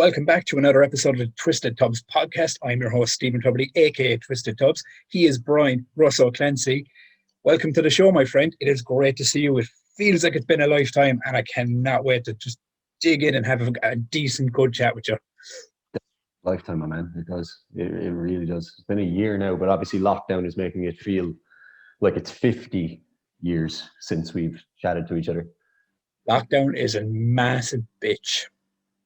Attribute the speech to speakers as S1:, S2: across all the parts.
S1: Welcome back to another episode of the TwistedTubz podcast. I'm your host, Stephen Tuberty, aka TwistedTubz. He is Brian Russo Clancy. Welcome to the show, my friend. It is great to see you. It feels like it's been a lifetime, and I cannot wait to just dig in and have a decent, good chat with you.
S2: Lifetime, my man. It does. It really does. It's been a year now, but obviously lockdown is making it feel like it's 50 years since we've chatted to each other.
S1: Lockdown is a massive bitch.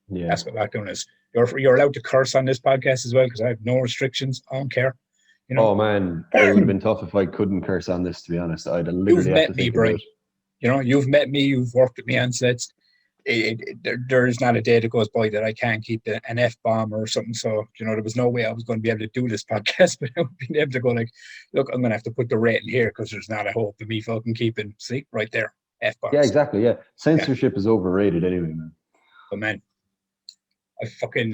S2: Yeah.
S1: That's what lockdown is. You're allowed to curse on this podcast as well because I have no restrictions. I don't care. You know?
S2: Oh man, it would have been tough if I couldn't curse on this. To be honest, I'd literally have to think about it.
S1: You know, you've met me. You've worked with me on sets. There is not a day that goes by that I can't keep an F-bomb or something. So, you know, there was no way I was going to be able to do this podcast without being able to go like, look, I'm going to have to put the rating here because there's not a hope of me fucking keeping, see, right there, F-bombs.
S2: Yeah, exactly, yeah. Censorship is overrated anyway, man.
S1: But man,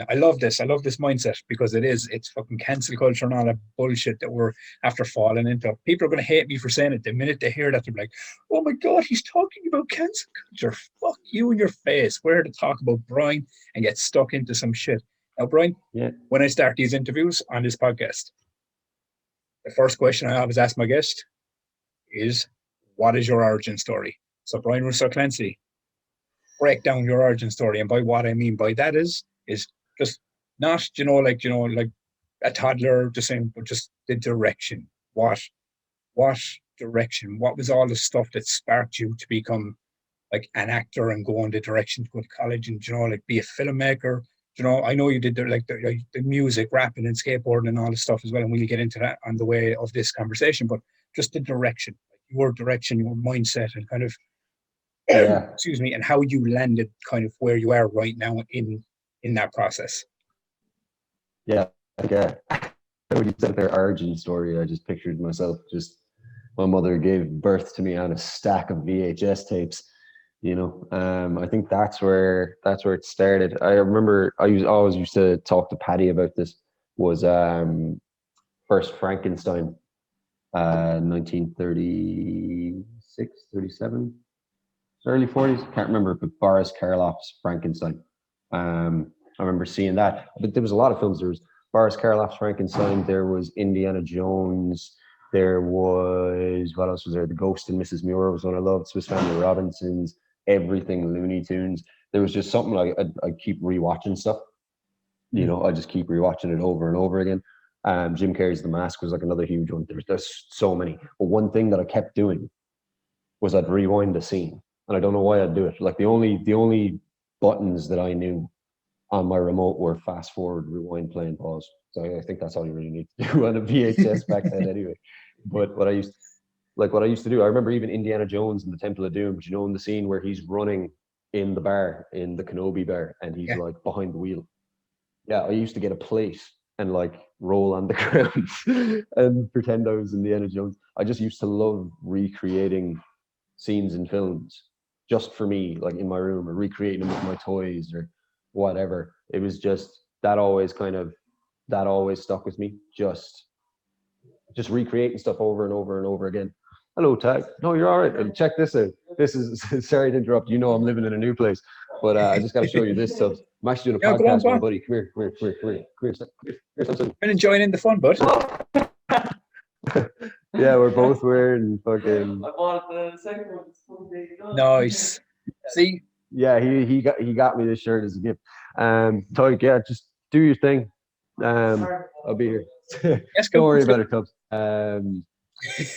S1: I love this. I love this mindset because it's fucking cancel culture and all that bullshit that we're after falling into. People are going to hate me for saying it. The minute they hear that, they're like, oh my God, he's talking about cancel culture. Fuck you in your face. We're here to talk about Brian and get stuck into some shit. Now, Brian, when I start these interviews on this podcast, the first question I always ask my guest is, what is your origin story? So, Brian Russo Clancy, break down your origin story. And by what I mean by that is just not, like a toddler just saying, but just the direction. What direction? What was all the stuff that sparked you to become like an actor and go in the direction to go to college and, like be a filmmaker? I know you did the music, rapping and skateboarding and all this stuff as well. And we'll get into that on the way of this conversation, but just the direction, your direction, your mindset and kind of, excuse me, and how you landed kind of where you are right now in that process.
S2: Yeah, when you said their origin story, I just pictured myself my mother gave birth to me on a stack of VHS tapes. I think that's where it started. I remember I always used to talk to Paddy about this. Was first Frankenstein, 1936, 37. Early 40s, can't remember, but Boris Karloff's Frankenstein. I remember seeing that, but there was a lot of films. There was Boris Karloff's Frankenstein. There was Indiana Jones. There was, what else was there? The Ghost and Mrs. Muir was one I loved. Swiss Family Robinsons, everything Looney Tunes. There was just something like I keep rewatching stuff. I just keep rewatching it over and over again. Jim Carrey's The Mask was like another huge one. There's so many, but one thing that I kept doing was I'd rewind the scene. And I don't know why I'd do it. Like the only buttons that I knew on my remote were fast forward, rewind, play, and pause. So I think that's all you really need to do on a VHS back then anyway. But what I used to do, I remember even Indiana Jones and the Temple of Doom, in the scene where he's running in the bar, in the Kenobi bar, and he's like behind the wheel. Yeah, I used to get a plate and like roll on the ground and pretend I was Indiana Jones. I just used to love recreating scenes in films just for me, like in my room, or recreating them with my toys or whatever. It was just that always stuck with me. Just recreating stuff over and over and over again. Hello, Tag. No, you're all right. And check this out. This is sorry to interrupt. I'm living in a new place, but I just got to show you this stuff. I'm actually doing a podcast with my buddy. Come here.
S1: Been enjoying the fun, bud.
S2: Yeah, we're both wearing fucking.
S3: I bought the second one.
S1: Nice. See?
S2: Yeah, he got me this shirt as a gift. Toy, just do your thing. I'll be here. Don't worry about it, Tubbs. That's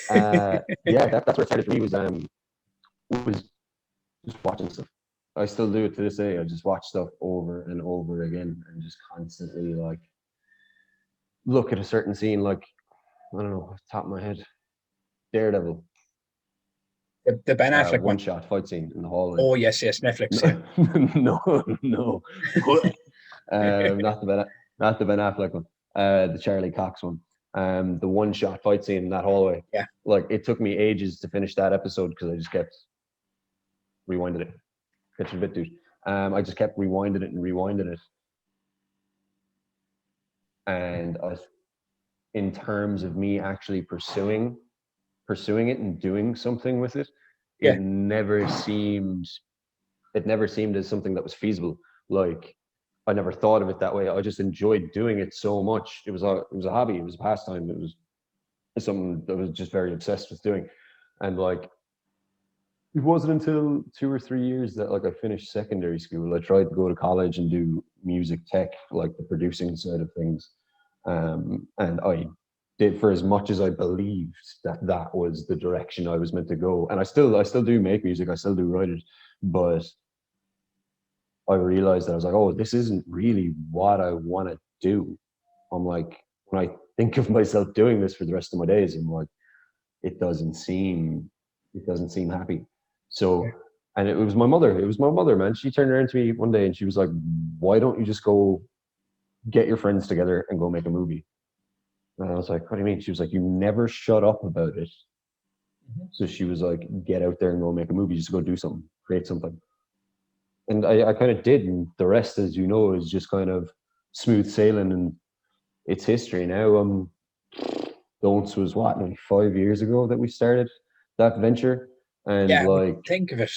S2: where it started for me was just watching stuff. I still do it to this day. I just watch stuff over and over again and just constantly like look at a certain scene, like I don't know, off the top of my head. Daredevil.
S1: The Ben Affleck
S2: one shot fight scene in the hallway.
S1: Oh yes, Netflix.
S2: No. Not the Ben Affleck one. The Charlie Cox one. The one shot fight scene in that hallway.
S1: Yeah.
S2: Like it took me ages to finish that episode because I just kept rewinding it. Catch a bit, dude. I just kept rewinding it. And in terms of me actually pursuing it and doing something with it, it never seemed as something that was feasible. Like I never thought of it that way. I just enjoyed doing it so much. It was a hobby. It was a pastime. It was something that I was just very obsessed with doing. And like, it wasn't until 2 or 3 years that like I finished secondary school. I tried to go to college and do music tech, like the producing side of things. And I did, for as much as I believed that that was the direction I was meant to go. And I still do make music. I still do write it, but I realized that I was like, oh, this isn't really what I want to do. I'm like, when I think of myself doing this for the rest of my days, I'm like, it doesn't seem happy. So, and it was my mother. It was my mother, man. She turned around to me one day and she was like, why don't you just go get your friends together and go make a movie? And I was like, what do you mean? She was like, you never shut up about it. So she was like, get out there and go make a movie, just go do something, create something. And I kind of did. And the rest, as you know, is just kind of smooth sailing, and it's history now. Don'ts was what, maybe 5 years ago that we started that venture. And
S1: Yeah,
S2: like,
S1: think of it.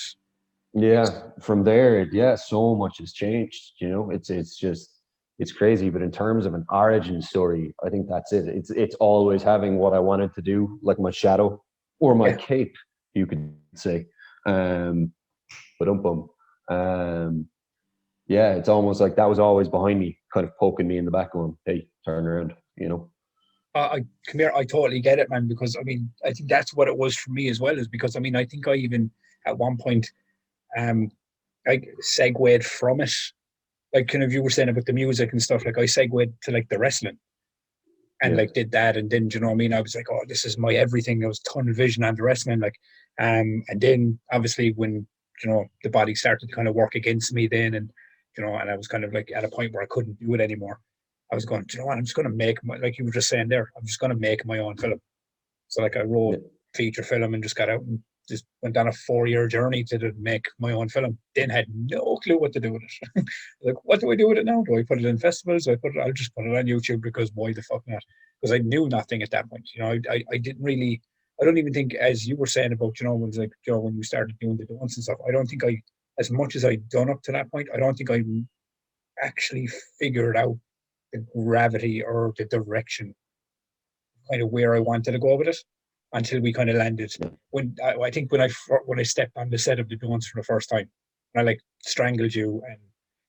S2: yeah, from there, yeah, so much has changed. You know, it's crazy. But in terms of an origin story, I think that's it. It's always having what I wanted to do, like my shadow or my cape, you could say. But yeah, it's almost like that was always behind me, kind of poking me in the back, going, "Hey, turn around," you know.
S1: I come here. I totally get it, man. Because I mean, I think that's what it was for me as well. Is because I mean, I think I even at one point, I segued from it. Like kind of you were saying about the music and stuff. Like I segued to like the wrestling, and like did that, and then you know what I mean. I was like, oh, this is my everything. There was tunnel vision on the wrestling, like, and then obviously when the body started to kind of work against me, then and and I was kind of like at a point where I couldn't do it anymore. I was going, what? I'm just going to make my, like you were just saying there. I'm just going to make my own film. So like I wrote feature film and just got out and just went on a 4-year journey to make my own film. Then had no clue what to do with it. Like, what do I do with it now? Do I put it in festivals? I'll just put it on YouTube, because why the fuck not? Because I knew nothing at that point. I didn't really, I don't even think, as you were saying about, when it's like, when you started doing the dance and stuff, I don't think as much as I'd done up to that point, I don't think I actually figured out the gravity or the direction, kind of where I wanted to go with it, until we kind of landed. When I think when I stepped on the set of the dance for the first time, and I like strangled you, and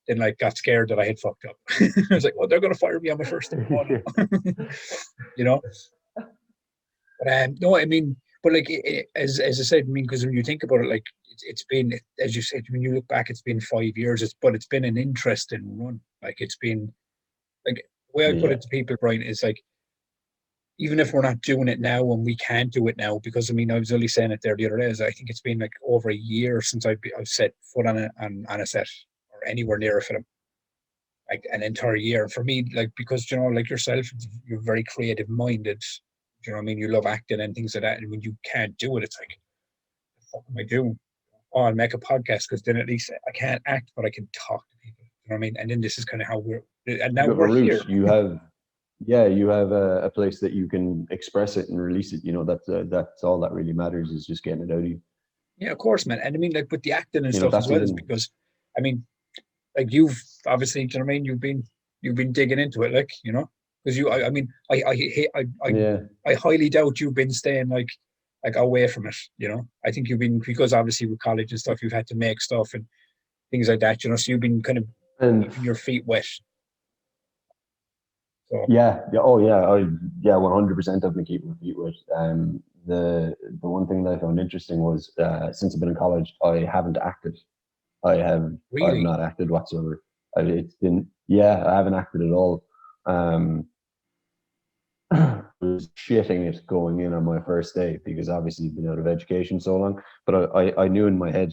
S1: then like got scared that I had fucked up. I was like, well, they're gonna fire me on my first day. Oh, no. you know. But no, I mean, but like as I said, I mean, because when you think about it, like it's been, as you said, when you look back, it's been 5 years. But it's been an interesting run. Like it's been, like, the way I put it to people, Brian, is like, even if we're not doing it now and we can't do it now, because I mean, I was only saying it there the other day, is I think it's been like over a year since I've set foot on a set or anywhere near a film, like an entire year. For me, like, because like yourself, you're very creative minded. You know what I mean? You love acting and things like that. And when you can't do it, it's like, what am I doing? Oh, I'll make a podcast, because then at least I can't act, but I can talk to people. You know what I mean? And then this is kind of how and now we're here.
S2: You have, you have a place that you can express it and release it. You know, that's all that really matters, is just getting it out of you.
S1: Yeah, of course, man. And I mean, like with the acting and
S2: You know,
S1: stuff as
S2: that's
S1: well, is
S2: even,
S1: because I mean, like you've obviously, do you know what I mean? You've been digging into it, like, because I mean, I highly doubt you've been staying like away from it. I think you've been, because obviously with college and stuff, you've had to make stuff and things like that. So you've been kind of keeping your feet wet. So
S2: oh yeah, 100%. I've been keeping my feet wet. The one thing that I found interesting was, since I've been in college, I haven't acted. I've
S1: really,
S2: not acted whatsoever. I haven't acted at all. I was shitting it going in on my first day, because obviously I've been out of education so long. But I knew in my head,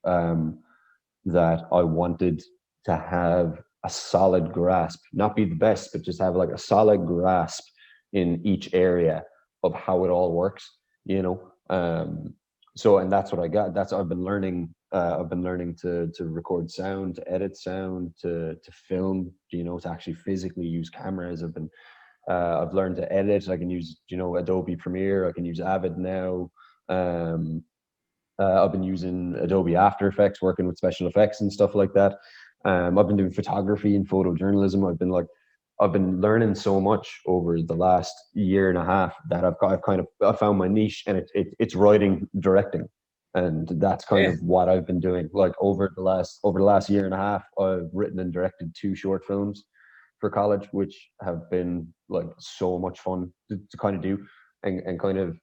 S2: that I wanted to have a solid grasp, not be the best, but just have like a solid grasp in each area of how it all works, so, and that's what I got. I've been learning to record sound, to edit sound, to film, to actually physically use cameras. I've learned to edit. I can use, Adobe Premiere. I can use Avid now. I've been using Adobe After Effects, working with special effects and stuff like that. I've been doing photography and photojournalism. I've been learning so much over the last year and a half that I found my niche, and it's writing, directing, and that's kind
S1: Yeah.
S2: of what I've been doing. Like over the last year and a half, I've written and directed 2 short films for college, which have been like so much fun to kind of do and kind of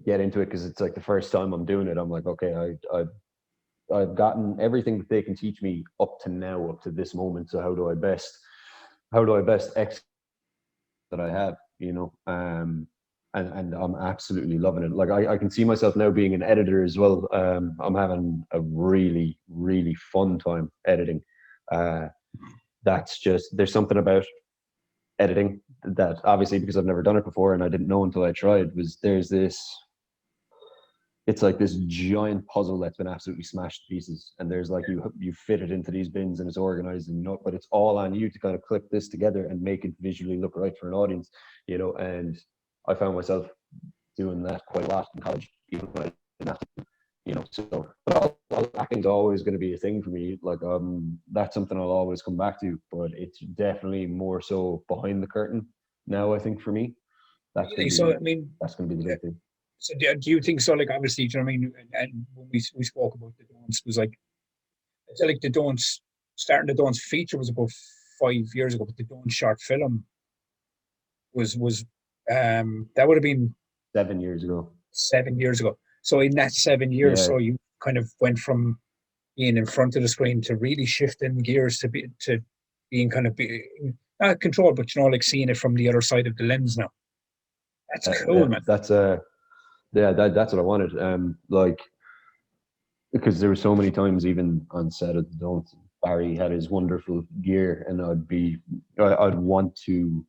S2: get into it, because it's like the first time I'm doing it. I'm like, okay, I've gotten everything that they can teach me up to now, up to this moment. So how do I best execute that I have, and I'm absolutely loving it. Like I can see myself now being an editor as well. I'm having a really, really fun time editing. That's just, there's something about editing that, obviously, because I've never done it before and I didn't know until I tried, was it's like this giant puzzle that's been absolutely smashed to pieces, and there's like you fit it into these bins and it's organized, and but it's all on you to kind of clip this together and make it visually look right for an audience, and I found myself doing that quite a lot in college, even when I didn't have to, so, but acting's always going to be a thing for me. Like that's something I'll always come back to, but it's definitely more so behind the curtain now, I think, for me. That's going to
S1: So
S2: be
S1: I mean,
S2: that's going to be the big thing.
S1: so do you think so? Like, obviously, do you know what I mean? And when we spoke about the don'ts, was like, I feel like the don'ts, starting the don'ts feature was about 5 years ago, but the don'ts short film was that would have been
S2: 7 years ago.
S1: 7 years ago. So in that 7 years,
S2: Yeah,
S1: so you kind of went from being in front of the screen to really shifting gears to being kind of not controlled, but like seeing it from the other side of the lens now. That's cool,
S2: yeah,
S1: man.
S2: that's what I wanted. Like, because there were so many times, even on set of the Don't, Barry had his wonderful gear, and I'd want to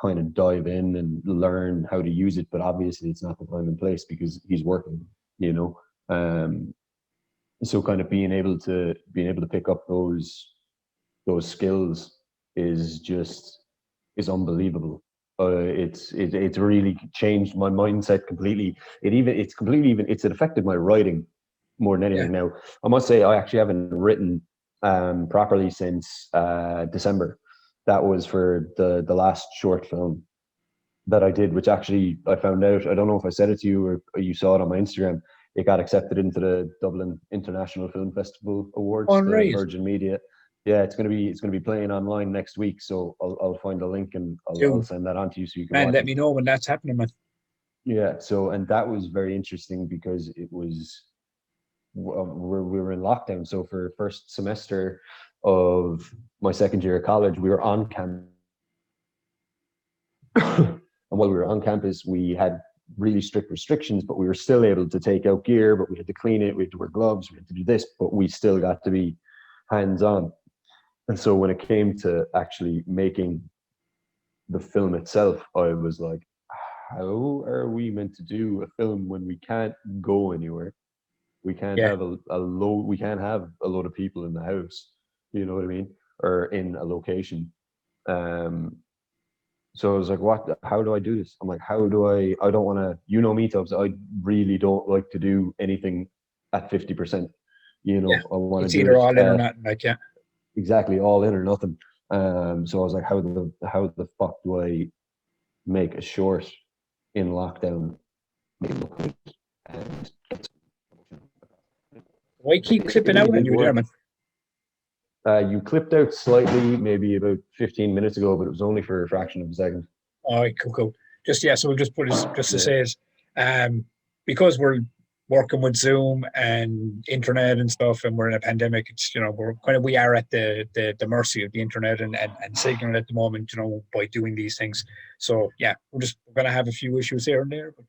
S2: kind of dive in and learn how to use it, but obviously it's not the time and place because he's working, you know. So kind of being able to pick up those skills is unbelievable. It's really changed my mindset completely. It's affected my writing more than
S1: Yeah.
S2: anything. Now, I must say, I actually haven't written properly since December. That was for the last short film that I did, which actually I found out. I don't know if I said it to you or you saw it on my Instagram. It got accepted into the Dublin International Film Festival Awards,
S1: All
S2: the
S1: right.
S2: Virgin Media. Yeah, it's gonna be playing online next week. So I'll find a link and I'll
S1: Dude,
S2: send that on to you so you can
S1: man,
S2: watch
S1: let
S2: it.
S1: me know when that's happening, man.
S2: Yeah. So, and that was very interesting because we were in lockdown. So for first semester of my second year of college, we were on campus. And while we were on campus, we had really strict restrictions, but we were still able to take out gear, but we had to clean it, we had to wear gloves, we had to do this, but we still got to be hands-on. And so when it came to actually making the film itself, I was like, how are we meant to do a film when we can't go anywhere? We can't
S1: Yeah.
S2: have we can't have a lot of people in the house, you know what I mean? Or in a location. Um, So I was like, what, how do I do this? I'm like, I don't want to, me, Tubbs, I really don't like to do anything at 50%.
S1: Yeah.
S2: I want to
S1: It's
S2: do
S1: either
S2: it
S1: all in or nothing. Like, yeah.
S2: exactly all in or nothing. So I was like, how the fuck do I make a short in lockdown? And
S1: Why keep
S2: it
S1: clipping
S2: really
S1: out when
S2: did
S1: you're there,
S2: work.
S1: man?
S2: You clipped out slightly, maybe about 15 minutes ago, but it was only for a fraction of a second.
S1: All right, cool, cool. Just yeah, so we'll just put it just to
S2: Yeah.
S1: say is because we're working with Zoom and internet and stuff, and we're in a pandemic. It's we are at the mercy of the internet and signal at the moment. By doing these things. So yeah, we're gonna have a few issues here and there, but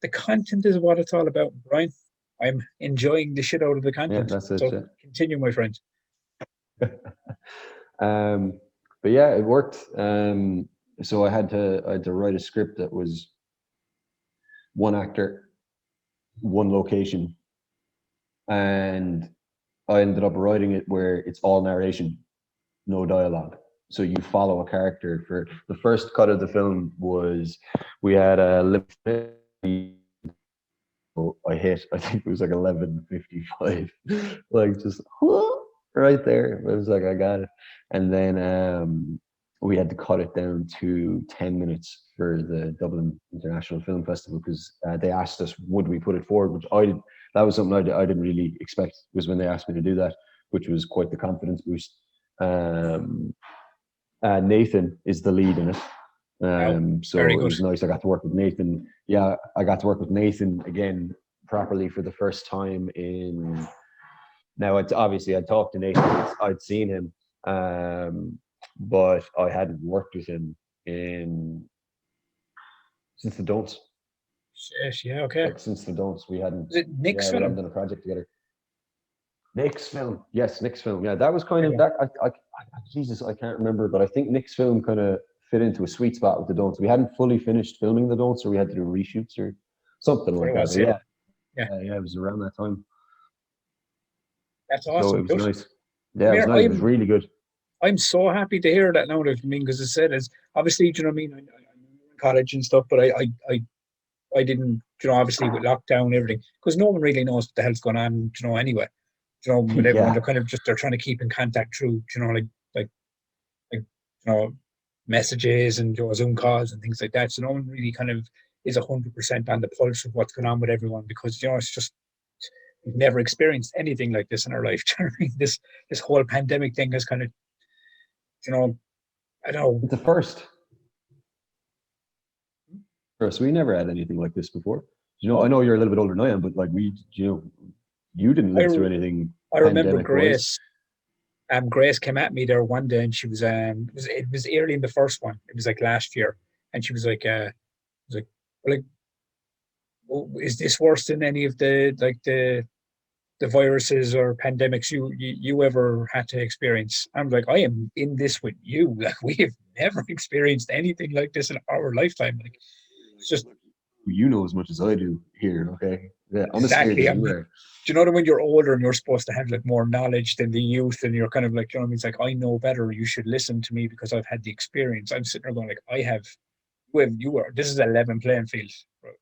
S1: the content is what it's all about, Brian. I'm enjoying the shit out of the
S2: Yeah,
S1: content.
S2: that's it.
S1: So
S2: Yeah.
S1: continue, my friend.
S2: Um, but yeah, it worked. So I had to write a script that was one actor, one location, and I ended up writing it where it's all narration, no dialogue. So you follow a character. For the first cut of the film was we had a limit. I think it was like 11:55, like just right there. I was like, I got it. And then we had to cut it down to 10 minutes for the Dublin International Film Festival because they asked us, would we put it forward? Which that was something I didn't really expect, was when they asked me to do that, which was quite the confidence boost. Nathan is the lead in it. So
S1: very
S2: it
S1: good.
S2: was nice. I got to work with Nathan. Yeah, I got to work with Nathan again properly for the first time in. Now, it's obviously I talked to Nathan. I'd seen him, but I hadn't worked with him since the Don'ts.
S1: Shit, yeah, okay.
S2: Like since the Don'ts, we hadn't.
S1: Is it Nick's
S2: Yeah, we hadn't
S1: film?
S2: done a project together. Nick's film, yes, Nick's film. Yeah, that was kind of
S1: Okay.
S2: that. Jesus, I can't remember, but I think Nick's film kind of fit into a sweet spot with the Don'ts. We hadn't fully finished filming the Don'ts, or we had to do reshoots or something like
S1: It
S2: that.
S1: was,
S2: But
S1: yeah.
S2: yeah, it was around that time.
S1: That's
S2: So it
S1: awesome.
S2: was
S1: Dude.
S2: nice.
S1: Come
S2: Yeah, it was
S1: here,
S2: nice. It was really good.
S1: I'm so happy to hear that now. That I mean, because I said, is obviously, do you know what I mean? I'm in college and stuff, but I didn't, you know, obviously with lockdown and everything, because no one really knows what the hell's going on, you know, anyway. You know, with everyone,
S2: Yeah,
S1: they're kind of just they're trying to keep in contact through, you know, like you know, messages and, you know, Zoom calls and things like that. So no one really kind of is 100% on the pulse of what's going on with everyone because, you know, it's just we've never experienced anything like this in our life. Do you know what I mean? This whole pandemic thing has kind of, you know, I don't know.
S2: it's a first. First, we never had anything like this before. You know, I
S1: Oh,
S2: know you're a little bit older than I am, but like you didn't live through
S1: I
S2: anything
S1: I remember
S2: pandemic wise.
S1: Grace. Grace came at me there one day, and she was it was early in the first one. It was like last year, and she was like, oh, is this worse than any of the viruses or pandemics you ever had to experience? I'm like, I am in this with you. Like we have never experienced anything like this in our lifetime. Like it's just
S2: You know as much as I do here, okay? Yeah, I'm as scared
S1: exactly.
S2: as
S1: I'm
S2: you
S1: like,
S2: are.
S1: do you know that when you're older and you're supposed to have like more knowledge than the youth, and you're kind of like, you know what I mean? It's like I know better. You should listen to me because I've had the experience. I'm sitting there going like, I have. Well, you are. This is a level playing field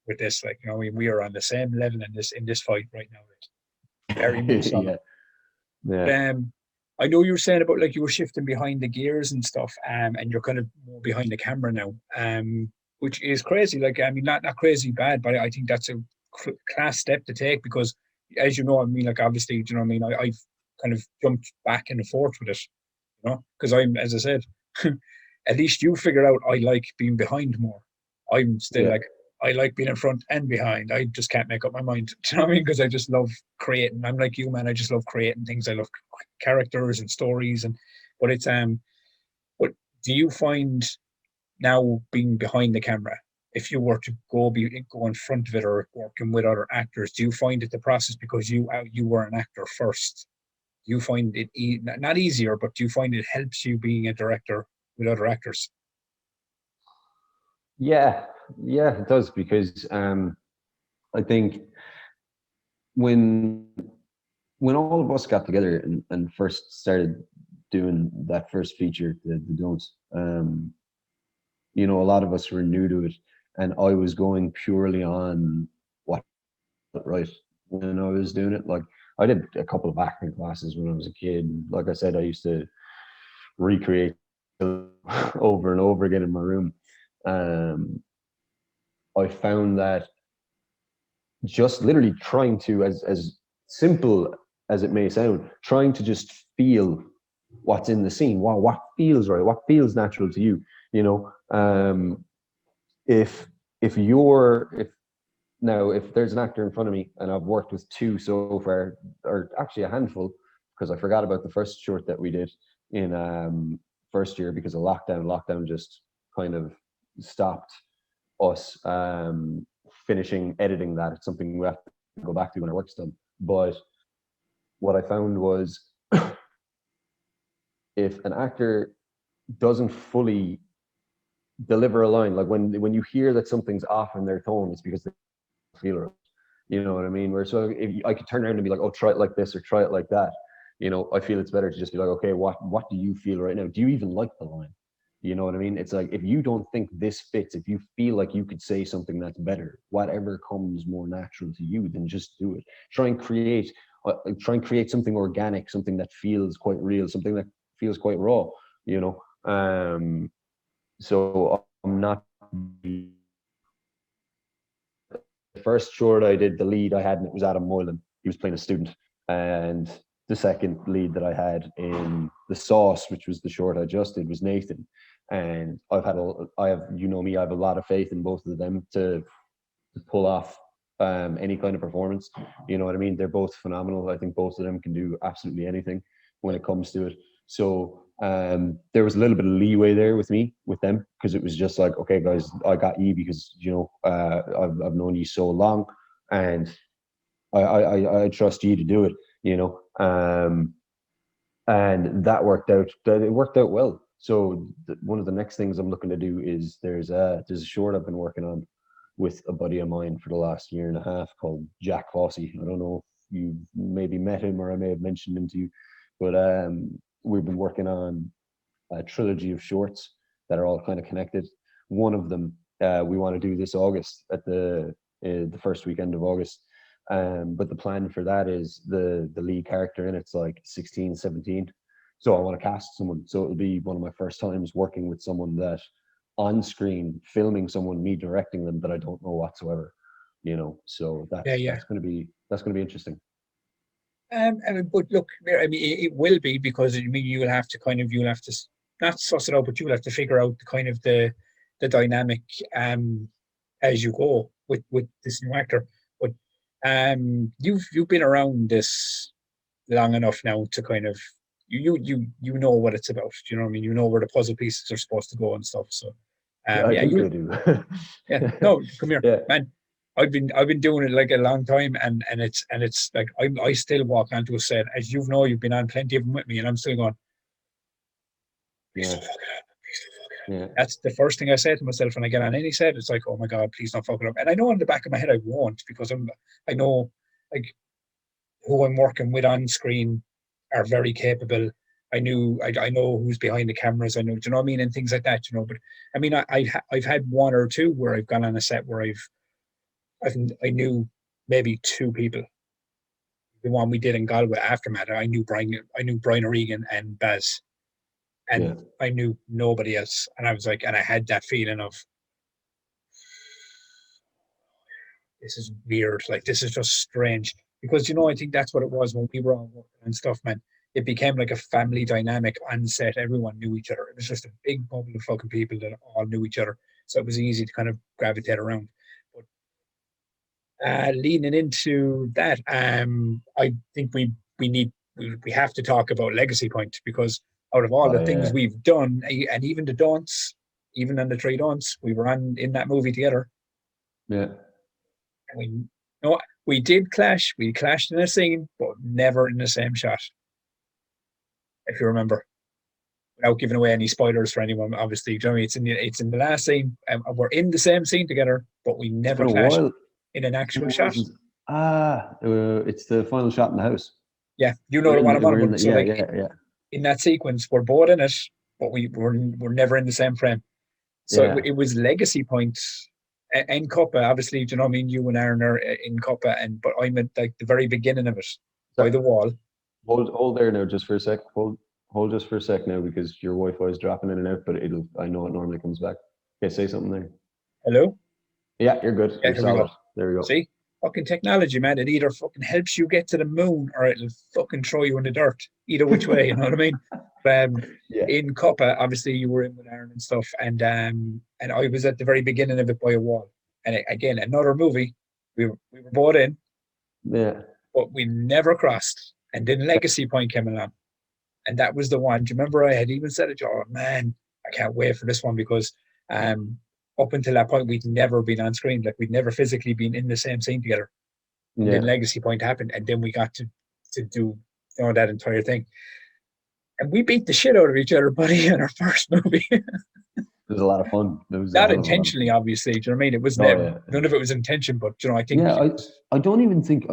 S1: with this. Like, you know, we are on the same level in this fight right now. Like, very much so.
S2: Yeah, yeah,
S1: Um, I know you were saying about like you were shifting behind the gears and stuff, and you're kind of more behind the camera now, which is crazy. Like, I mean, not crazy bad, but I think that's a class step to take because, as you know, I mean, like obviously, do you know what I mean? I've kind of jumped back and forth with it, you know, because I'm, as I said, at least you figure out I like being behind more. I'm still
S2: yeah.
S1: like I like being in front and behind. I just can't make up my mind. Do you know what I mean? Because I just love creating. I'm like you, man. I just love creating things. I love characters and stories, and but it's But do you find now being behind the camera, if you were to go in front of it or working with other actors, do you find it the process because you were an actor first? Do you find it not easier, but do you find it helps you being a director with other actors?
S2: Yeah, yeah, it does because I think when all of us got together and first started doing that first feature, the Don'ts, a lot of us were new to it, and I was going purely on what right when I was doing it. Like I did a couple of acting classes when I was a kid. Like I said, I used to recreate over and over again in my room. Um, I found that just literally trying to, as simple as it may sound, trying to just feel what's in the scene, what feels right, what feels natural to you. You know, if if there's an actor in front of me, and I've worked with two so far, or actually a handful, because I forgot about the first short that we did in first year because of lockdown. Lockdown just kind of stopped us finishing editing that. It's something we have to go back to when our work's done. But what I found was if an actor doesn't fully deliver a line, like when you hear that something's off in their tone, it's because they feel it. You know what I mean? Where so if I could turn around and be like, "Oh, try it like this or try it like that," I feel it's better to just be like, "Okay, what do you feel right now? Do you even like the line?" You know what I mean? It's like if you don't think this fits, if you feel like you could say something that's better, whatever comes more natural to you, then just do it. Try and create. try and create something organic, something that feels quite real, something that feels quite raw, you know. So I'm not the first short I did, the lead I had in it was Adam Moylan. He was playing a student. And the second lead that I had in The Sauce, which was the short I just did, was Nathan. And I have, you know me, I have a lot of faith in both of them to pull off any kind of performance. You know what I mean? They're both phenomenal. I think both of them can do absolutely anything when it comes to it. So there was a little bit of leeway there with them, because it was just like, okay, guys, I got you because, you know, I've known you so long, and I trust you to do it, you know. And that worked out. It worked out well. So one of the next things I'm looking to do is there's a short I've been working on with a buddy of mine for the last year and a half called Jack Fossey. I don't know if you maybe met him, or I may have mentioned him to you, but we've been working on a trilogy of shorts that are all kind of connected. One of them we want to do this August, at the first weekend of August. But the plan for that is the lead character in it's like 16, 17. So I want to cast someone. So it'll be one of my first times working with someone that on screen, filming someone, me directing them, that I don't know whatsoever, you know. So that's going to be interesting.
S1: I mean, but look, I mean, it will be, because I mean, you'll have to not suss it out, but you'll have to figure out the kind of the dynamic as you go with this new actor. But you've been around this long enough now to kind of you know what it's about. You know what I mean? You know where the puzzle pieces are supposed to go and stuff. So
S2: I
S1: yeah,
S2: think I do.
S1: yeah, no, come here,
S2: Yeah.
S1: man. I've been doing it like a long time, and it's like I still walk onto a set, as you know, you've been on plenty of them with me, and I'm still going, please don't
S2: Yeah.
S1: fuck it up, please don't fuck it up.
S2: Yeah.
S1: That's the first thing I say to myself when I get on any set. It's like, oh my God, please don't fuck it up. And I know in the back of my head I won't, because I know, like, who I'm working with on screen are very capable. I know who's behind the cameras. I know, do you know what I mean, and things like that. You know, but I mean, I've had one or two where I've gone on a set where I knew maybe two people. The one we did in Galway, Aftermath, I knew Brian O'Regan and Baz, and I knew nobody else. And I was like, and I had that feeling of, this is weird. Like, this is just strange. Because, you know, I think that's what it was when we were all working and stuff, man. It became like a family dynamic on set. Everyone knew each other. It was just a big bubble of fucking people that all knew each other. So it was easy to kind of gravitate around. But leaning into that, I think we have to talk about Legacy Point, because out of all the things we've done, and even the don'ts, even on the three don'ts, we were in that movie together.
S2: Yeah.
S1: And we did clash. We clashed in a scene, but never in the same shot. If you remember, without giving away any spoilers for anyone, obviously, you know, it's in the last scene, and we're in the same scene together, but we never clashed in an actual shot.
S2: It's the final shot in the house.
S1: Yeah, you know the one I'm on about. So
S2: yeah.
S1: In that sequence, we're both in it, but we're never in the same frame. So it was Legacy Point and Cuppa, obviously. Do you know what I mean? You and Aaron are in Cuppa, but I'm at like the very beginning of it, by the wall.
S2: Hold there now, just for a sec. Hold just for a sec now, because your Wi-Fi is dropping in and out, but I know it normally comes back. Okay, say something there.
S1: Hello?
S2: Yeah, you're good.
S1: Yeah,
S2: you're solid. There we go.
S1: See? Fucking technology, man. It either fucking helps you get to the moon, or it'll fucking throw you in the dirt. Either which way, you know what I mean? In Cuppa, obviously you were in with Aaron and stuff, and I was at the very beginning of it by a wall. And again, another movie, we were both in, but we never crossed. And then Legacy Point came along, and that was the one. Do you remember I had even said it? Oh man, I can't wait for this one, because up until that point we'd never been on screen, like we'd never physically been in the same scene together. And then Legacy Point happened, and then we got to do, you know, that entire thing. And we beat the shit out of each other, buddy, in our first movie.
S2: It was a lot of fun. It was
S1: not intentionally, obviously. Do you know what I mean? It was none of it was intention, but you know, I think.
S2: Yeah, I don't even think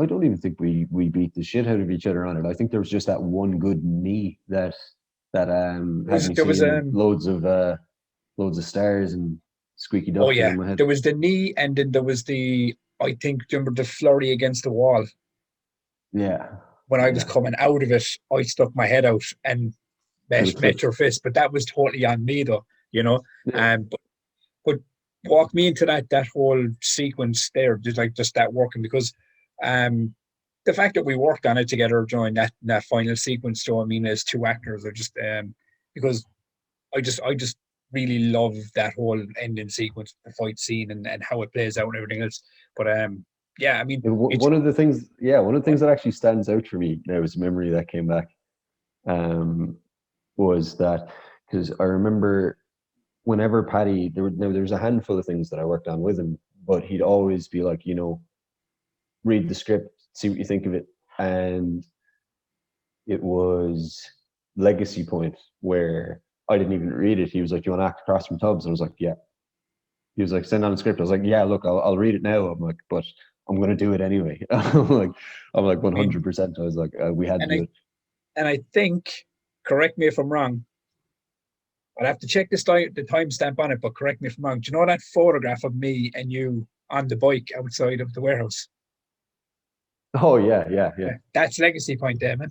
S2: we beat the shit out of each other on it. I think there was just that one good knee that had me seeing loads of stars and squeaky ducks.
S1: Oh yeah,
S2: in my head.
S1: There was the knee, and then there was I think, remember the flurry against the wall.
S2: Yeah.
S1: when I was
S2: Yeah.
S1: coming out of it, I stuck my head out and
S2: It
S1: met
S2: clicked.
S1: your fist, but that was totally on me though, you know.
S2: Yeah.
S1: But walk me into that whole sequence there, just that working, because um the fact that we worked on it together during that final sequence, so I mean, as two actors, are just because I just really love that whole ending sequence, the fight scene, and how it plays out and everything else. But yeah, I mean, it's
S2: One of the things, one of the things that actually stands out for me now is a memory that came back. Um, was that because I remember whenever Paddy, there was a handful of things that I worked on with him, but he'd always be like, read the script, see what you think of it, and it was Legacy Point where I didn't even read it. He was like, "Do you want to act across from Tubbs?" And I was like, "Yeah." He was like, "Send on the script." I was like, "Yeah, look, I'll read it now." I'm like, "But I'm gonna do it anyway." I'm like
S1: I mean,
S2: 100%. I was like, "We had to
S1: and
S2: do
S1: I
S2: it."
S1: and I think, correct me if I'm wrong. I'll have to check the timestamp on it, but correct me if I'm wrong. Do you know that photograph of me and you on the bike outside of the warehouse?
S2: Oh yeah, yeah, yeah.
S1: Yeah, that's Legacy Point there, man.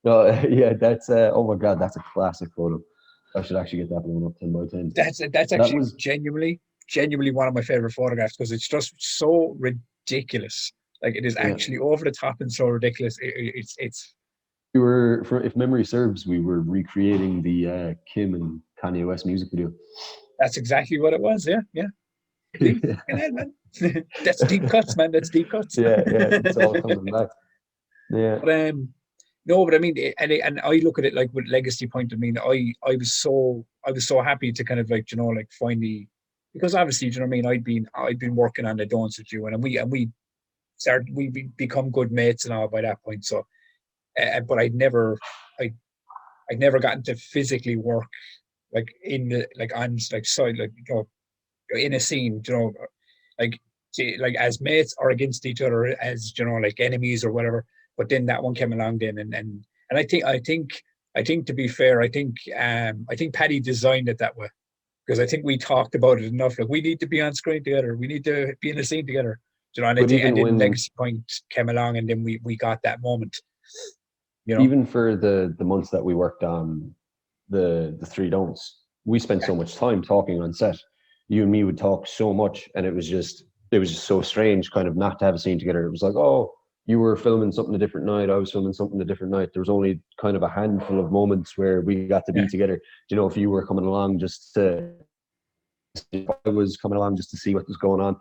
S2: No, yeah, that's oh my god, that's a classic photo. I should actually get that blown up 10 by 10.
S1: That's
S2: That
S1: actually
S2: was
S1: genuinely one of my favorite photographs, because it's just so ridiculous. Like, it is
S2: yeah.
S1: actually over the top and so ridiculous. It's
S2: We were, if memory serves, we were recreating the Kim and Kanye West music video.
S1: That's exactly what it was. Yeah, yeah. See, fucking hell, man. That's deep cuts, man. That's deep cuts.
S2: Yeah, yeah, it's all coming back. Yeah,
S1: But no, but I mean, and I look at it like with Legacy Point. I mean, I was so happy to kind of, like, like, finally, because obviously, you know what I mean. I'd been working on the Don't with you, and we become good mates and all by that point. So, but I I'd never gotten to physically work, like, in the, like, on, like, side, like, in a scene, like, like, as mates or against each other, as, like, enemies or whatever. But then that one came along then, and I think to be fair, I think Paddy designed it that way, because I think we talked about it enough. Like, we need to be on screen together. We need to be in a scene together. And I
S2: but
S1: think, and
S2: even
S1: then
S2: when,
S1: Legacy Point came along, and then we got that moment. You know,
S2: even for the months that we worked on the three don'ts, we spent
S1: yeah,
S2: so much time talking on set. You and me would talk so much, and it was just so strange, kind of not to have a scene together. It was like, oh, you were filming something a different night, I was filming something a different night. There was only kind of a handful of moments where we got to
S1: yeah.
S2: be together. If you were coming along just to, if I was coming along just to see what was going on,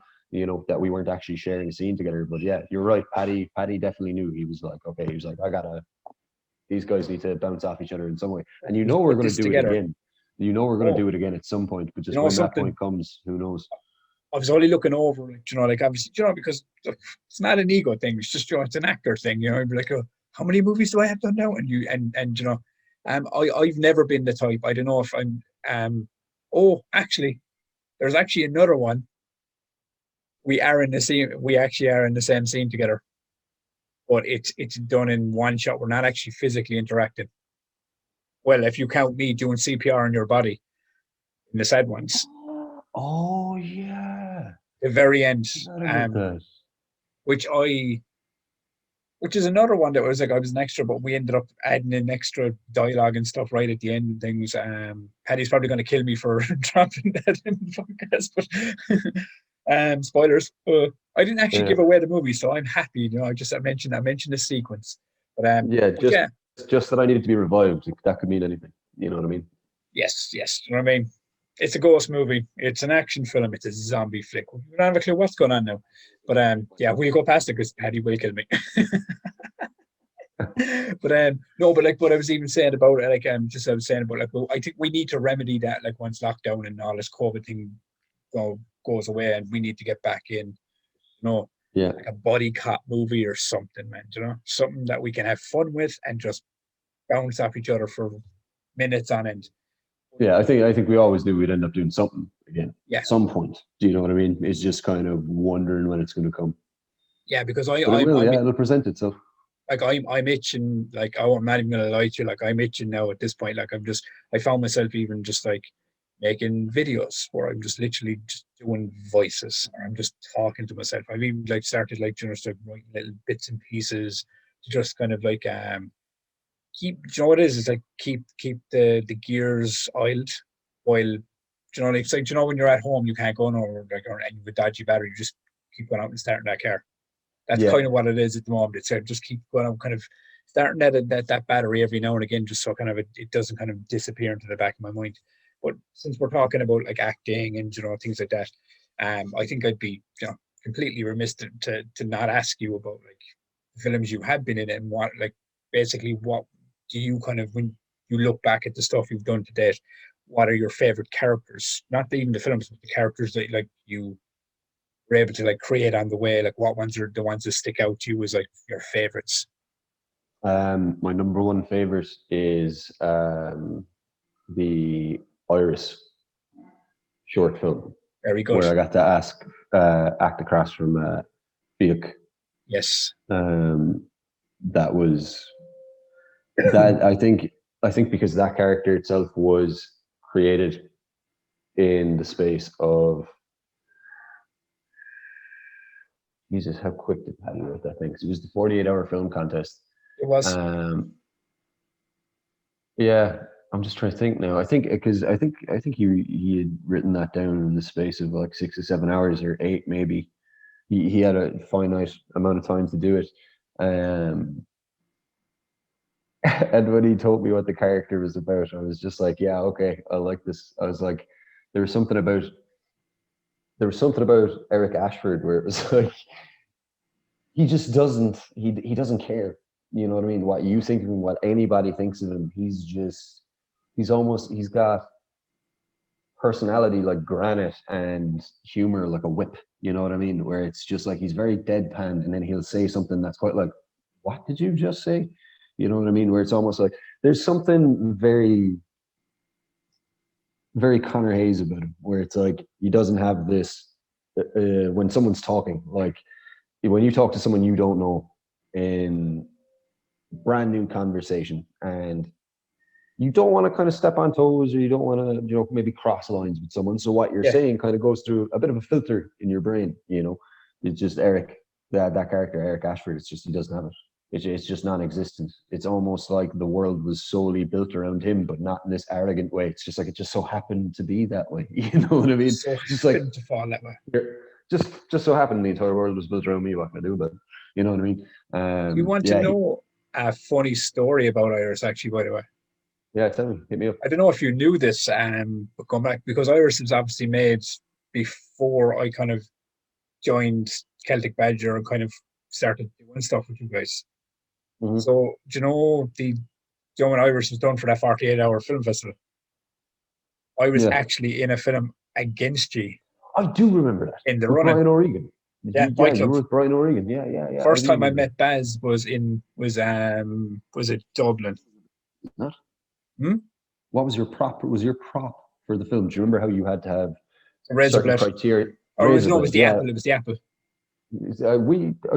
S2: that we weren't actually sharing a scene together. But yeah, you're right. Paddy definitely knew. He was like, okay, he was like, these guys need to bounce off each other in some way. And
S1: We
S2: we're
S1: put
S2: going
S1: this
S2: to do it
S1: together.
S2: again. We're going to
S1: Oh,
S2: do it again at some point. But just when that
S1: something.
S2: point comes, who knows?
S1: I was only looking over, like, like, obviously, because it's not an ego thing. It's just, it's an actor thing. I'd be like, oh, how many movies do I have done now? I've never been the type. I don't know if I'm. Oh, actually, there's actually another one. We are in the scene. We actually are in the same scene together, but it's done in one shot. We're not actually physically interacting. Well, if you count me doing CPR on your body in the sad ones,
S2: Oh yeah,
S1: the very end,
S2: forgot about that.
S1: which I which is another one that was like, I was an extra, but we ended up adding in extra dialogue and stuff right at the end and things. Paddy's probably going to kill me for dropping that in the podcast, but spoilers. I didn't actually
S2: Yeah,
S1: give away the movie, so I'm happy. I mentioned the sequence,
S2: yeah.
S1: but yeah,
S2: Just that I needed to be revived. That could mean anything. You know what I mean?
S1: yes, you know what I mean. It's a ghost movie. It's an action film. It's a zombie flick. We don't have a clue what's going on now, but yeah, we'll go past it because Paddy will kill me. But no, but like what I was even saying about it, like just I was saying about, like, well, I think we need to remedy that, like, once lockdown and all this COVID thing goes away, and we need to get back in,
S2: Yeah,
S1: like a body cop movie or something, man. Something that we can have fun with and just bounce off each other for minutes on end.
S2: yeah. I think we always knew we'd end up doing something again
S1: Yeah,
S2: at some point. Do you know what I mean? It's just kind of wondering when it's going to come.
S1: yeah, because
S2: But it will.
S1: I'm
S2: Yeah, it'll present itself.
S1: like I'm itching. Like, I'm not even gonna lie to you. Like, I'm itching now at this point. Like, I found myself even just like making videos where I'm just literally just doing voices, or I'm just talking to myself. I've even, like, started, like, just like writing little bits and pieces, just kind of like keep, you know what it is? It's like keep the gears oiled while, you know, it's like, you know, when you're at home, you can't go nowhere, like, or and you have a dodgy battery, you just keep going out and starting that car. That's
S2: Yeah.
S1: kind of what it is at the moment. It's just keep going out, kind of starting that battery every now and again, just so kind of it doesn't kind of disappear into the back of my mind. But since we're talking about like acting and, you know, things like that, I think I'd be, you know, completely remiss to not ask you about like films you have been in and what, like, basically what do you kind of, when you look back at the stuff you've done to date, what are your favorite characters? Not even the films, but the characters that like you were able to like create on the way. Like, what ones are the ones that stick out to you as like your favorites?
S2: My number one favorite is the Iris short film
S1: Very good.
S2: where I got to act across from Fiuk.
S1: Yes.
S2: That was that I think because that character itself was created in the space of Jesus, how quick did Paddy write that thing? 'Cause it was the 48-hour film contest.
S1: It was.
S2: Yeah, I'm just trying to think now. I think because I think he had written that down in the space of like 6 or 7 hours or 8 maybe. He had a finite amount of time to do it. Um, and when he told me what the character was about, I was just like, yeah, okay, I like this. I was like, there was something about Eric Ashford where it was like he just doesn't doesn't care. You know what I mean? What you think of him, what anybody thinks of him, he's got personality like granite and humor like a whip. You know what I mean? Where it's just like he's very deadpan, and then he'll say something that's quite like, "What did you just say?" You know what I mean? Where it's almost like there's something very, very Connor Hayes about him, where it's like he doesn't have this when someone's talking. Like when you talk to someone you don't know in brand new conversation, and you don't want to kind of step on toes, or you don't want to, maybe cross lines with someone. So what you're
S1: Yeah.
S2: saying kind of goes through a bit of a filter in your brain. It's just Eric, that character, Eric Ashford. It's just he doesn't have it. It's just non-existent. It's almost like the world was solely built around him, but not in this arrogant way. It's just like it just so happened to be that way. You know what I mean?
S1: So
S2: Just like
S1: to fall that way.
S2: just so happened the entire world was built around me. What can I do about it? You know what I mean?
S1: You want to
S2: Yeah,
S1: know a funny story about Iris, actually, by the way?
S2: yeah. Tell me, hit me up.
S1: I don't know if you knew this, but going back, because Iris was obviously made before I kind of joined Celtic Badger and kind of started doing stuff with you guys.
S2: Mm-hmm.
S1: So, do you know when Iris was done for that 48-hour film festival? I was actually in a film against you.
S2: I do remember that.
S1: In the
S2: with
S1: running.
S2: Brian O'Regan.
S1: Yeah,
S2: You were with Brian O'Regan. Yeah.
S1: First time I met Baz was it Dublin?
S2: Not.
S1: Hmm?
S2: What was your prop? Was your prop for the film? Do you remember how you had to have
S1: A razor
S2: certain
S1: blade.
S2: criteria?
S1: Or it was the apple. It was the apple.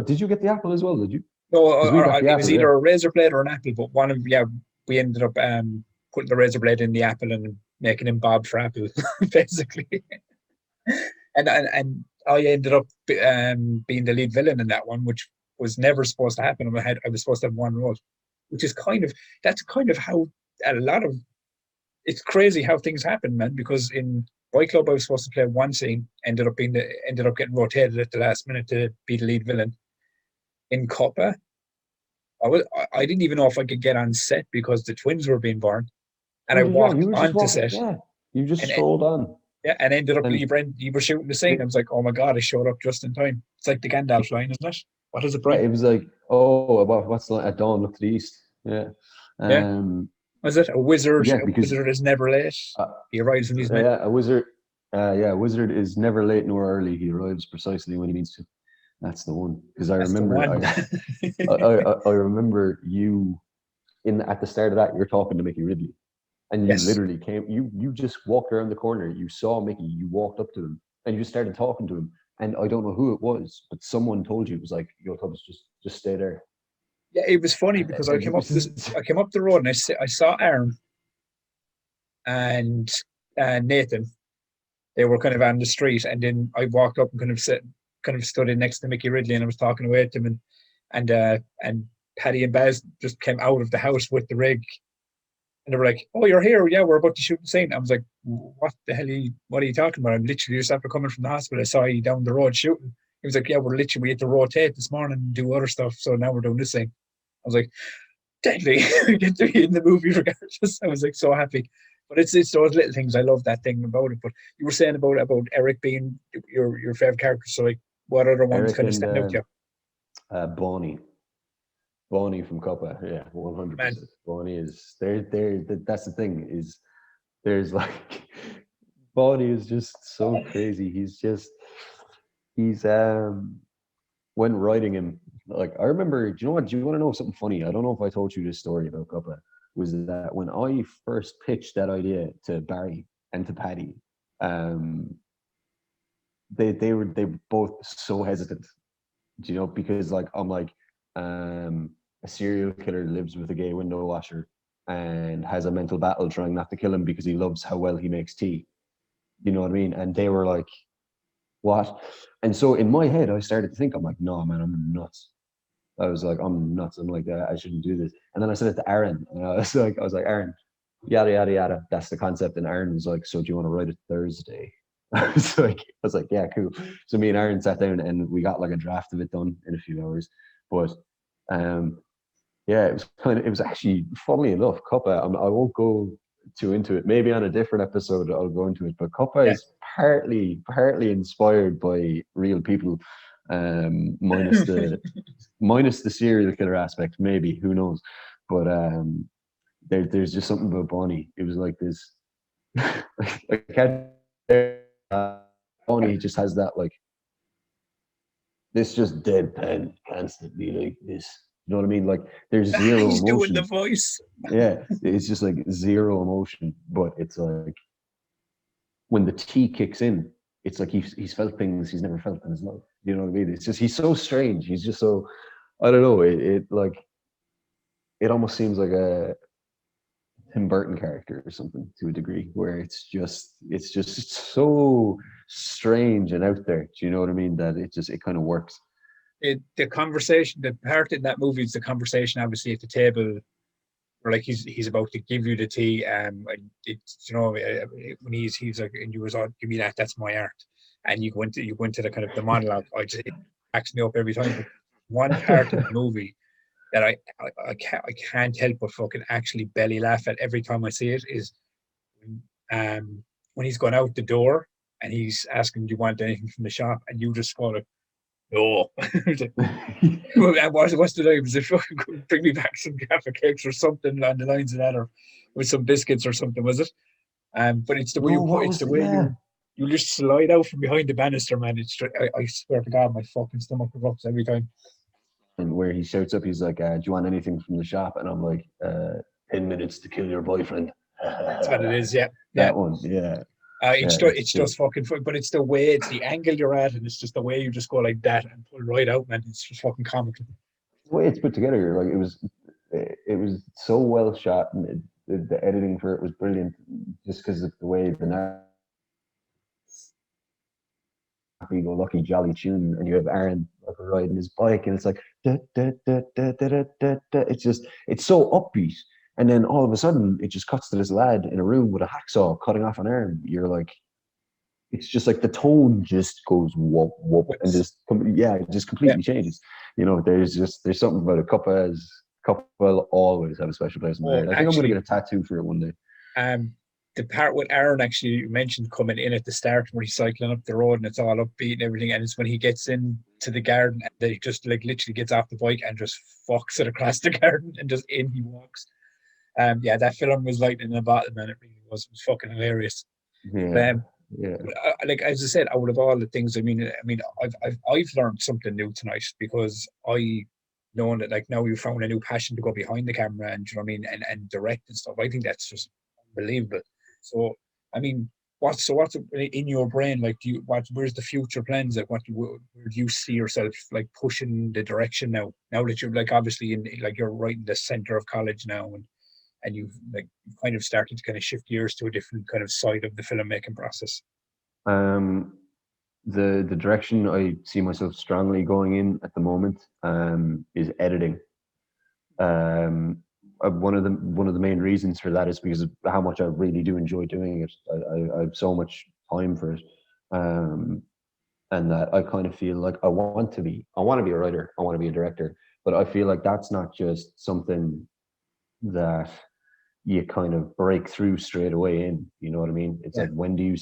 S2: Did you get the apple as well? Did you?
S1: No,
S2: it
S1: was either a razor blade or an apple, but we ended up putting the razor blade in the apple and making him bob for apple, basically. and I ended up being the lead villain in that one, which was never supposed to happen. I was supposed to have one role, which is that's kind of how a lot of, it's crazy how things happen, man. Because in Boy Club, I was supposed to play one scene, ended up getting rotated at the last minute to be the lead villain. In Coppa, I didn't even know if I could get on set because the twins were being born, and I walked onto set.
S2: Yeah, you just strolled on.
S1: Yeah, and ended up you were shooting the scene. I was like, oh my god, I showed up just in time. It's like the Gandalf line, isn't it? What is it, Brian?
S2: Yeah, it was like, what's the line? At dawn, look to the east. Yeah.
S1: Yeah. Was it a wizard?
S2: Yeah,
S1: a wizard is never late. He arrives when he's meant.
S2: Yeah, a wizard. A wizard is never late nor early. He arrives precisely when he means to. That's the one. Because I remember, I remember you at the start of that. You're talking to Mickey Ridley, and you literally came. You just walked around the corner. You saw Mickey. You walked up to him, and you just started talking to him. And I don't know who it was, but someone told you, it was like, "Yo, Tubbs, just stay there."
S1: Yeah, it was funny because I came up the road and I saw Aaron and Nathan. They were kind of on the street, and then I walked up and kind of stood in next to Mickey Ridley, and I was talking away to him, and Paddy and Baz just came out of the house with the rig, and they were like, "Oh, you're here? Yeah, we're about to shoot the scene." I was like, "What the hell? What are you talking about? I'm literally just after coming from the hospital. I saw you down the road shooting." He was like, "Yeah, we had to rotate this morning and do other stuff, so now we're doing this thing." I was like, "Technically, we get to be in the movie regardless." I was like so happy. But it's those little things. I love that thing about it. But you were saying about Eric being your favorite character. So like, what other ones
S2: Eric
S1: kind of
S2: and
S1: stand out to you?
S2: Bonnie. Bonnie from Cuppa, yeah, 100%.
S1: Man,
S2: Bonnie is there. That's the thing is, there's like, Bonnie is just so crazy. He's when writing him, like I remember. Do you know what? Do you want to know something funny? I don't know if I told you this story about Cuppa. Was that when I first pitched that idea to Barry and to Paddy, um, they were both so hesitant. Do you know? Because like I'm like, a serial killer lives with a gay window washer and has a mental battle trying not to kill him because he loves how well he makes tea. You know what I mean? And they were like, "What?" And so in my head, I started to think, I'm like, "No, man, I'm nuts." I was like, "I'm nuts." I'm like, "I shouldn't do this." And then I said it to Aaron, and I was like, "Aaron, yada yada yada. That's the concept." And Aaron was like, "So do you want to write it Thursday?" I was like, "Yeah, cool." So me and Aaron sat down and we got like a draft of it done in a few hours. But um, yeah, it was actually, funnily enough, Cuppa. I won't go too into it. Maybe on a different episode I'll go into it. But Cuppa
S1: Yeah.
S2: is partly inspired by real people, minus the serial killer aspect. Maybe, who knows? But there's just something about Bonnie. It was like this. I can't. Bonnie just has that like this just deadpan constantly like this. You know what I mean? Like there's zero
S1: He's doing the
S2: emotion.
S1: voice.
S2: Yeah, it's just like zero emotion. But it's like when the tea kicks in, it's like he's felt things he's never felt in his life. You know what I mean? It's just he's so strange. He's just so, I don't know. It like it almost seems like a Tim Burton character or something to a degree, where it's just so strange and out there. Do you know what I mean? That it kind of works.
S1: The conversation, the part in that movie is the conversation, obviously at the table, where like he's about to give you the tea. It's when he's like, and you was all, "Give me that. That's my art." And you go into the kind of the monologue. It cracks me up every time. But one part of the movie that I can't help but fucking actually belly laugh at every time I see it is when he's gone out the door and he's asking, "Do you want anything from the shop?" And you just go like, "No." What's the name? Is it fucking bring me back some Jaffa cakes or something along the lines of that, or with some biscuits or something? Was it? But it's the way
S2: No,
S1: you put.
S2: what
S1: It's
S2: was
S1: the
S2: it?
S1: way
S2: Yeah.
S1: you just slide out from behind the banister, man. I swear to God, my fucking stomach erupts every time.
S2: And where he shouts up, he's like, "Do you want anything from the shop?" And I'm like, 10 minutes to kill your boyfriend.
S1: That's what it is. Yeah, yeah.
S2: That one, yeah,
S1: It's
S2: yeah,
S1: just,
S2: it's
S1: it's
S2: just
S1: just fucking fun, but it's the way, it's the angle you're at, and it's just the way you just go like that and pull right out, man. It's just fucking comical.
S2: the way it's put together. Like it was so well shot, and the editing for it was brilliant, just because of the way the happy-go-lucky jolly tune, and you have Aaron like riding his bike, and it's like da, da, da, da, da, da, da, da. It's so upbeat, and then all of a sudden it just cuts to this lad in a room with a hacksaw cutting off an arm. You're like, it's just like the tone just goes whoop whoop, and
S1: It's,
S2: just yeah, it just
S1: yeah,
S2: completely changes. There's something about a couple will always have a special place in my
S1: oh,
S2: heart. I think I'm gonna
S1: actually,
S2: get a tattoo for it one day.
S1: um, the part with Aaron, actually, you mentioned coming in at the start where he's cycling up the road and it's all upbeat and everything, and it's when he gets into the garden and they just like literally gets off the bike and just fucks it across the garden and just in he walks. Yeah, that film was lightning in a bottle, man. It really was. It was fucking hilarious.
S2: Yeah,
S1: Um,
S2: yeah.
S1: like as I said, out of all the things, I mean, I've learned something new tonight because I know that like now you found a new passion to go behind the camera and you know what I mean and direct and stuff. I think that's just unbelievable. So I mean, what's in your brain? Like, where's the future plans? Like, where do you see yourself like pushing the direction now? Now that you're like obviously in like you're right in the center of college now and you've kind of started to kind of shift gears to a different kind of side of the filmmaking process.
S2: Um, the direction I see myself strongly going in at the moment, is editing. One of the main reasons for that is because of how much I really do enjoy doing it. I have so much time for it, and that I kind of feel like I want to be a writer, I want to be a director, but I feel like that's not just something that you kind of break through straight away in. You know what I mean? It's
S1: Yeah.
S2: like when do you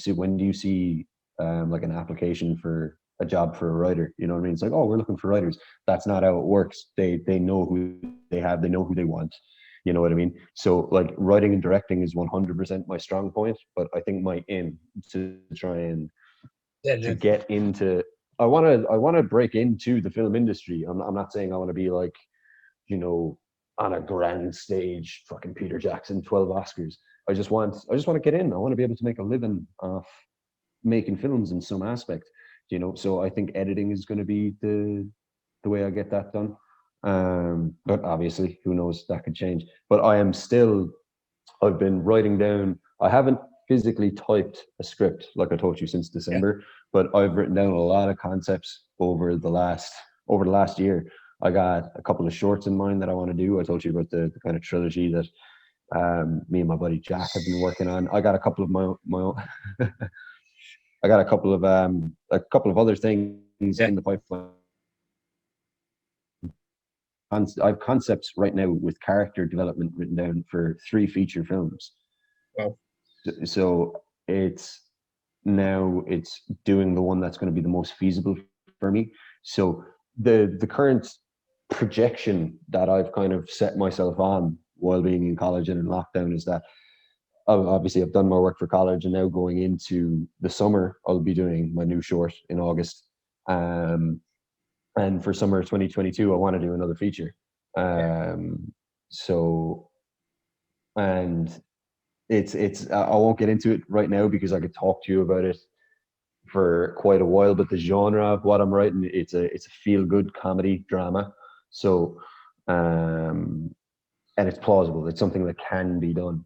S2: see like an application for a job for a writer? You know what I mean? It's like, oh, we're looking for writers. That's not how it works. They know who they have. They know who they want. You know what I mean? So like writing and directing is 100% my strong point, but I think my aim to try and to
S1: Yeah,
S2: get into I want to break into the film industry. I'm not saying I want to be like, you know, on a grand stage, fucking Peter Jackson, 12 Oscars. I just want to get in. I want to be able to make a living off making films in some aspect, you know. So I think editing is going to be the way I get that done. But obviously, who knows, that could change. But I've been writing down. I haven't physically typed a script like I told you since
S1: yeah.
S2: December, but I've written down a lot of concepts over the last year. I got a couple of shorts in mind that I want to do. I told you about the kind of trilogy that me and my buddy Jack have been working on. I got a couple of my own. I got a couple of other things
S1: Yeah.
S2: in the pipeline. I have concepts right now with character development written down for 3 feature films.
S1: Well,
S2: So it's doing the one that's going to be the most feasible for me. So the current projection that I've kind of set myself on while being in college and in lockdown is that obviously I've done my work for college, and now going into the summer I'll be doing my new short in August. And for summer 2022 I want to do another feature. So and it's I won't get into it right now because I could talk to you about it for quite a while, but the genre of what I'm writing, it's a feel good comedy drama. So and it's plausible. It's something that can be done.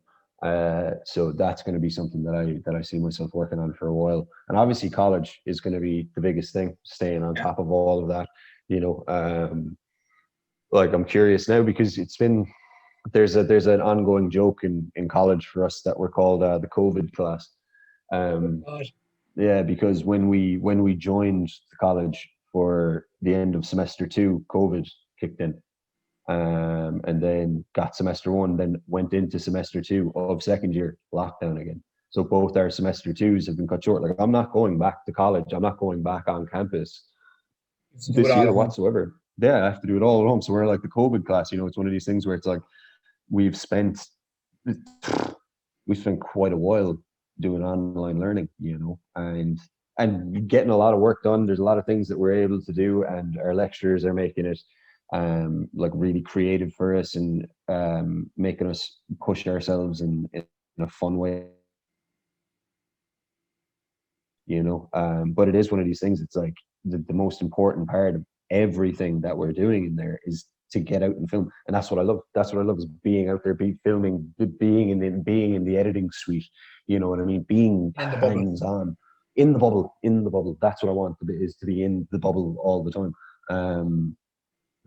S2: So that's going to be something that I see myself working on for a while. And obviously college is going to be the biggest thing, staying on
S1: yeah.
S2: top of all of that, you know. Like I'm curious now because there's an ongoing joke in college for us that we're called the COVID class. Um,
S1: God.
S2: yeah, because when we joined the college for the end of semester 2, COVID kicked in, and then got semester 1, then went into semester 2 of second year lockdown again. So both our semester 2s have been cut short. Like I'm not going back to college. I'm not going back on campus
S1: You do it
S2: this
S1: all
S2: year
S1: at home.
S2: whatsoever. Yeah, I have to do it all at home. So we're like the COVID class. You know, it's one of these things where it's like we've spent quite a while doing online learning, you know, and getting a lot of work done. There's a lot of things that we're able to do, and our lecturers are making it like really creative for us, and making us push ourselves in a fun way, you know. But it is one of these things. It's like the most important part of everything that we're doing in there is to get out and film, and that's what I love. That's what I love, is being out there, filming, being in the editing suite. You know what I mean? Being
S1: In the bubble.
S2: hands on, in the bubble, in the bubble. That's what I want to be, is to be in the bubble all the time.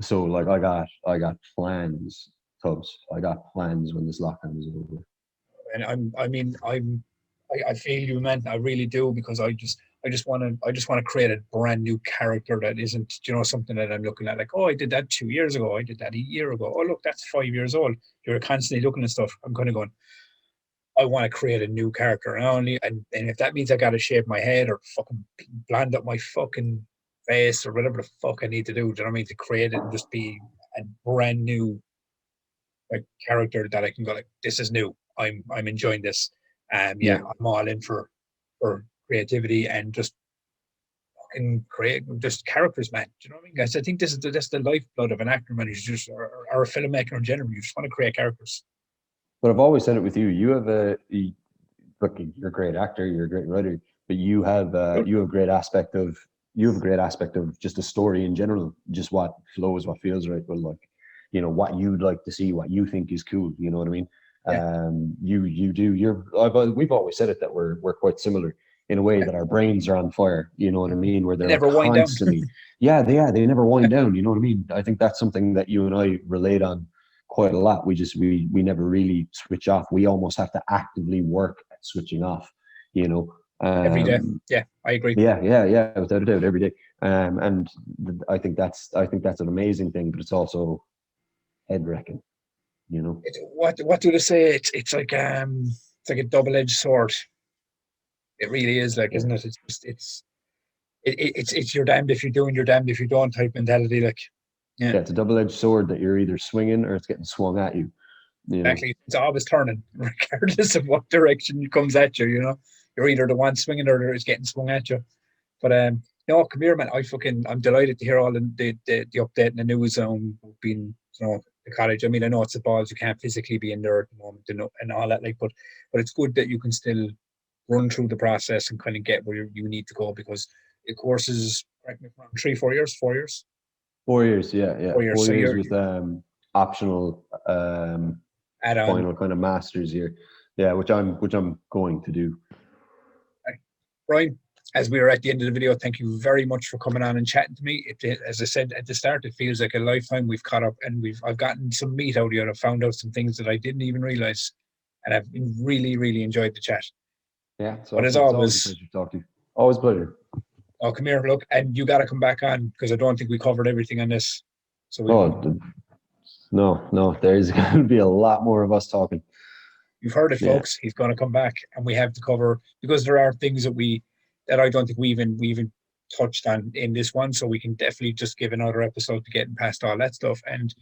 S2: So like I got plans, Tubbs. I got plans when this lockdown is over.
S1: And I feel you, man. I really do, because I just want to create a brand new character that isn't, something that I'm looking at like, oh, I did that 2 years ago. I did that a year ago. Oh, look, that's 5 years old. You're constantly looking at stuff. I'm kind of going, I want to create a new character, and if that means I got to shave my head or fucking blend up my fucking face or whatever the fuck I need to do, do you know what I mean, to create it and just be a brand new like character that I can go like, this is new. I'm enjoying this. Yeah,
S2: Yeah.
S1: I'm all in for creativity and just fucking create just characters, man. Do you know what I mean, guys? I think that's the lifeblood of an actor, man. You just or a filmmaker in general. You just want to create characters.
S2: But I've always said it with you. Look, you're a great actor, you're a great writer, but you have a great aspect of just a story in general, just what flows, what feels right, but like, you know, what you'd like to see, what you think is cool. You know what I mean?
S1: Yeah,
S2: You do. We've always said it that we're quite similar in a way
S1: yeah.
S2: that our brains are on fire. You know what I mean? Where
S1: They
S2: they're like
S1: never wind down.
S2: constantly, yeah, they never wind down. You know what I mean? I think that's something that you and I relate on quite a lot. We never really switch off. We almost have to actively work at switching off, you know.
S1: Every day. Yeah, I agree.
S2: Yeah, without a doubt, every day. And I think that's an amazing thing, but it's also head wrecking, you know.
S1: What do they say? It's like a double-edged sword. It really is, like, isn't it? It's just it's you're damned if you do and you're damned if you don't type mentality. Like, yeah,
S2: It's a double-edged sword that you're either swinging or it's getting swung at you. You know?
S1: exactly. It's always turning, regardless of what direction it comes at you. You know, you're either the one swinging or it's getting swung at you. But no, come here, man. I'm delighted to hear all the update and the news on being, the college. I mean, I know it's the balls, you can't physically be in there at the moment and all that, like, but it's good that you can still run through the process and kind of get where you need to go, because the course is, correct me if I'm wrong, 3-4 years, 4 years.
S2: 4 years, yeah.
S1: 4 years.
S2: 4
S1: So
S2: years
S1: you're
S2: with optional
S1: add on.
S2: final kind of masters here. Yeah, which I'm going to do.
S1: Brian, as we are at the end of the video, thank you very much for coming on and chatting to me. As I said at the start, it feels like a lifetime. We've caught up and I've gotten some meat out of you, and I've found out some things that I didn't even realize, and I've really, really enjoyed the chat.
S2: Yeah,
S1: but as
S2: it's always
S1: always,
S2: a pleasure to talk to you. Always a pleasure.
S1: Oh, come here, look, and you got to come back on, because I don't think we covered everything on this. So
S2: no, there's going to be a lot more of us talking.
S1: You've heard it, folks. He's going to come back, and we have to cover, because there are things that I don't think we even touched on in this one. So we can definitely just give another episode to getting past all that stuff, and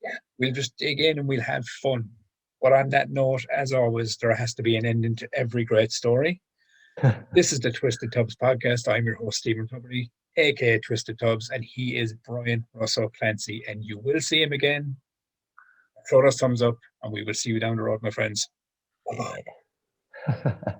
S1: yeah, we'll just dig in and we'll have fun. But on that note, as always, there has to be an ending to every great story. This is the TwistedTubz podcast. I'm your host, Stephen Tuberty, aka TwistedTubz, and he is Brian Russo Clancy, and you will see him again. Throw those thumbs up, and we will see you down the road, my friends. Bye-bye.